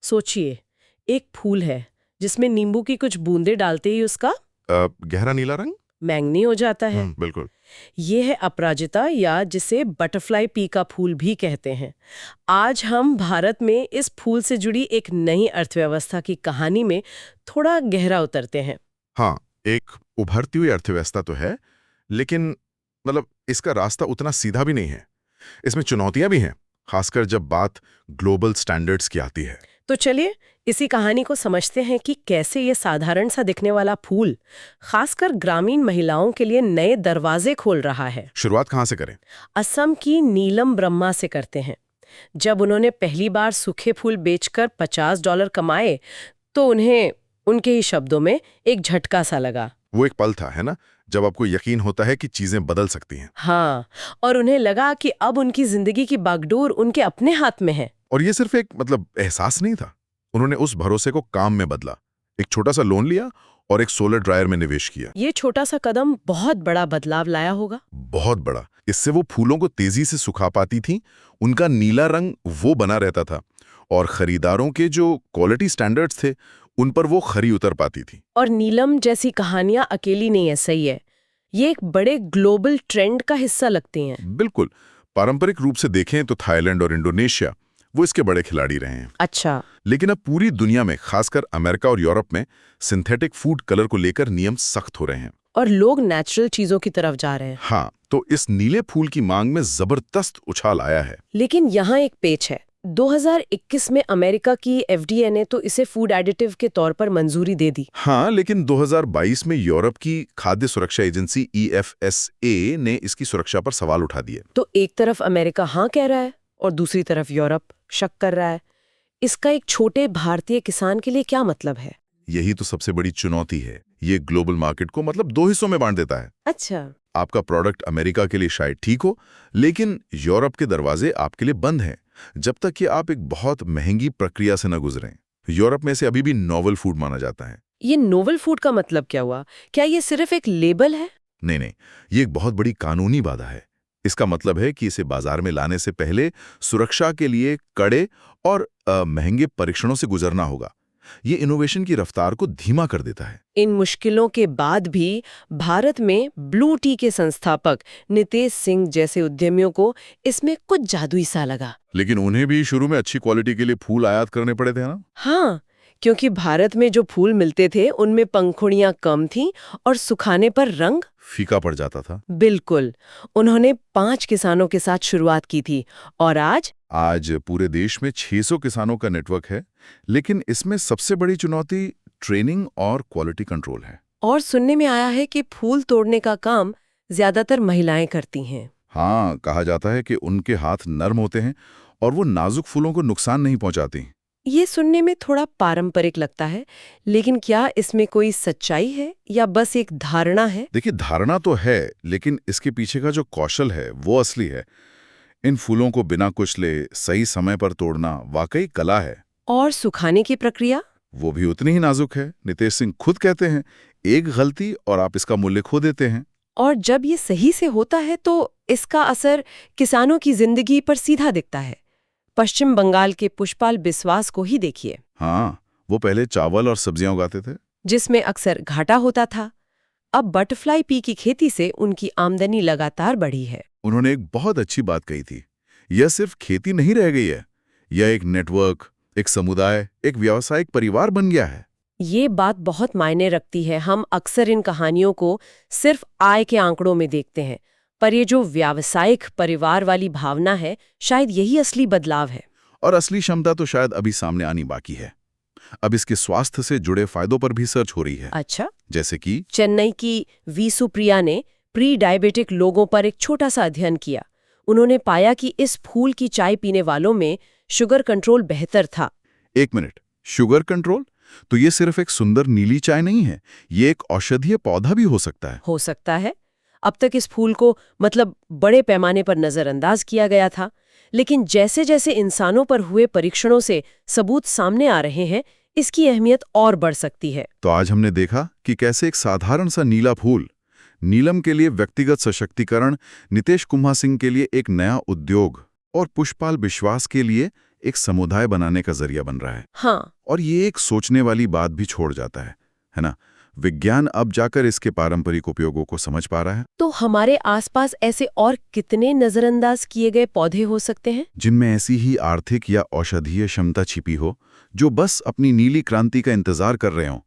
सोचिए, एक फूल है जिसमें नींबू की कुछ बूंदें डालते ही उसका गहरा नीला रंग। मैंगनी हो जाता है। बिल्कुल। ये है अपराजिता, या जिसे बटरफ्लाई पी का फूल भी कहते हैं। आज हम भारत में इस फूल से जुड़ी एक नई अर्थव्यवस्था की कहानी में थोड़ा गहरा उतरते हैं। हाँ, एक उभरती हुई अर्थव्यवस्था तो है, लेकिन इसका रास्ता उतना सीधा भी नहीं है। इसमें चुनौतियां भी हैं, खासकर जब बात ग्लोबल स्टैंडर्ड्स की आती है। तो चलिए इसी कहानी को समझते हैं कि कैसे ये साधारण सा दिखने वाला फूल खासकर ग्रामीण महिलाओं के लिए नए दरवाजे खोल रहा है। शुरुआत कहाँ से करें? असम की नीलम ब्रह्मा से करते हैं। जब उन्होंने पहली बार सूखे फूल बेचकर $50 कमाए तो उन्हें उनके ही शब्दों में एक झटका सा लगा। वो एक पल था, है ना, जब आपको यकीन होता है कि चीजें बदल सकती हैं। हाँ, और उन्हें लगा कि अब उनकी जिंदगी की बागडोर उनके अपने हाथ में है। और ये सिर्फ एक एहसास नहीं था। उन्होंने उस भरोसे को काम में बदला। एक छोटा सा लोन लिया और एक सोलर ड्रायर में निवेश किया। ये छोटा सा कदम बहुत बड़ा बदलाव लाया होगा। बहुत बड़ा। इससे वो फूलों को तेजी से सुखा पाती थी, उनका नीला रंग वो बना रहता था, और खरीदारों के जो क्वालिटी स्टैंडर्ड्स थे उन पर वो खरी उतर पाती थी। और नीलम जैसी कहानियां अकेली नहीं है, सही है, ये एक बड़े ग्लोबल ट्रेंड का हिस्सा लगती हैं। बिल्कुल। पारंपरिक रूप से देखें तो थाईलैंड और इंडोनेशिया वो इसके बड़े खिलाड़ी रहे हैं। अच्छा। लेकिन अब पूरी दुनिया में, खासकर अमेरिका और यूरोप में, सिंथेटिक फूड कलर को लेकर नियम सख्त हो रहे हैं और लोग नेचुरल चीजों की तरफ जा रहे हैं। हाँ, तो इस नीले फूल की मांग में जबरदस्त उछाल आया है। लेकिन यहाँ एक पेच है। 2021 में अमेरिका की FDA ने तो इसे फूड एडिटिव के तौर पर मंजूरी दे दी। हाँ, लेकिन 2022 में यूरोप की खाद्य सुरक्षा एजेंसी EFSA ने इसकी सुरक्षा पर सवाल उठा दिए। तो एक तरफ अमेरिका हाँ कह रहा है और दूसरी तरफ यूरोप शक कर रहा है। इसका एक छोटे भारतीय किसान के लिए क्या मतलब है? यही तो सबसे बड़ी चुनौती है। ये ग्लोबल मार्केट को दो हिस्सों में बांट देता है। अच्छा। आपका प्रोडक्ट अमेरिका के लिए शायद ठीक हो, लेकिन यूरोप के दरवाजे आपके लिए बंद हैं, जब तक कि आप एक बहुत महंगी प्रक्रिया से न गुजरें। यूरोप में से अभी भी नोवेल फूड माना जाता है। ये नोवेल फूड का मतलब क्या हुआ? क्या ये सिर्फ एक लेबल है? नहीं, ये एक बहुत बड़ी कानूनी बाधा है। इसका मतलब है कि इसे बाजार में लाने से पहले सुरक्षा के लिए कड़े और महंगे परीक्षणों से गुजरना होगा। ये इनोवेशन की रफ्तार को धीमा कर देता है। इन मुश्किलों के बाद भी भारत में ब्लू टी के संस्थापक नितेश सिंह जैसे उद्यमियों को इसमें कुछ जादुई सा लगा। लेकिन उन्हें भी शुरू में अच्छी क्वालिटी के लिए फूल आयात करने पड़े थे ना? हाँ, क्योंकि भारत में जो फूल मिलते थे उनमें पंखुड़ियां कम थीं और सुखाने पर रंग फीका पड़ जाता था। बिल्कुल। उन्होंने 5 किसानों के साथ शुरुआत की थी और आज पूरे देश में 600 किसानों का नेटवर्क है। लेकिन इसमें सबसे बड़ी चुनौती ट्रेनिंग और क्वालिटी कंट्रोल है। और सुनने में आया है कि फूल तोड़ने का काम ज्यादातर महिलाएं करती हैं। हाँ, कहा जाता है कि उनके हाथ नर्म होते हैं और वो नाजुक फूलों को नुकसान नहीं पहुंचाती। ये सुनने में थोड़ा पारंपरिक लगता है, लेकिन क्या इसमें कोई सच्चाई है या बस एक धारणा है? देखिए, धारणा तो है, लेकिन इसके पीछे का जो कौशल है वो असली है। इन फूलों को बिना कुचले सही समय पर तोड़ना वाकई कला है। और सुखाने की प्रक्रिया? वो भी उतनी ही नाजुक है। नितेश सिंह खुद कहते हैं, एक गलती और आप इसका मूल्य खो देते हैं। और जब ये सही से होता है तो इसका असर किसानों की जिंदगी पर सीधा दिखता है। पश्चिम बंगाल के पुष्पाल बिस्वास को ही देखिए। हाँ, वो पहले चावल और सब्जियां उगाते थे, जिसमें अक्सर घाटा होता था। अब बटरफ्लाई पी की खेती से उनकी आमदनी लगातार बढ़ी है। उन्होंने एक बहुत अच्छी बात कही थी। यह सिर्फ खेती नहीं रह गई है, यह एक नेटवर्क, एक समुदाय, एक व्यावसायिक परिवार बन गया है। ये बात बहुत मायने रखती है। हम अक्सर इन कहानियों को सिर्फ आय के आंकड़ों में देखते हैं, पर ये जो व्यावसायिक परिवार वाली भावना है, शायद यही असली बदलाव है। और असली क्षमता तो शायद अभी सामने आनी बाकी है। अब इसके स्वास्थ्य से जुड़े फायदों पर भी सर्च हो रही है। अच्छा। जैसे कि चेन्नई की वी सुप्रिया ने प्री डायबिटिक लोगों पर एक छोटा सा अध्ययन किया। उन्होंने पाया कि इस फूल की चाय पीने वालों में शुगर कंट्रोल बेहतर था। एक मिनट, शुगर कंट्रोल? तो ये सिर्फ एक सुंदर नीली चाय नहीं है, ये एक औषधीय पौधा भी हो सकता है। हो सकता है। अब तक इस फूल को बड़े पैमाने पर नजरअंदाज किया गया था, लेकिन जैसे जैसे इंसानों पर हुए परीक्षणों से सबूत सामने आ रहे हैं, इसकी अहमियत और बढ़ सकती है। तो आज हमने देखा कि कैसे एक साधारण सा नीला फूल, नीलम के लिए व्यक्तिगत सशक्तिकरण, नितेश कुम्हा सिंह के लिए एक नया उद्योग और पुष्पाल बिश्वास के लिए एक समुदाय बनाने का जरिया बन रहा है। हाँ। और ये एक सोचने वाली बात भी छोड़ जाता है ना? विज्ञान अब जाकर इसके पारंपरिक उपयोगों को समझ पा रहा है। तो हमारे आसपास ऐसे और कितने नजरअंदाज किए गए पौधे हो सकते हैं जिनमें ऐसी ही आर्थिक या औषधीय क्षमता छिपी हो, जो बस अपनी नीली क्रांति का इंतजार कर रहे हों?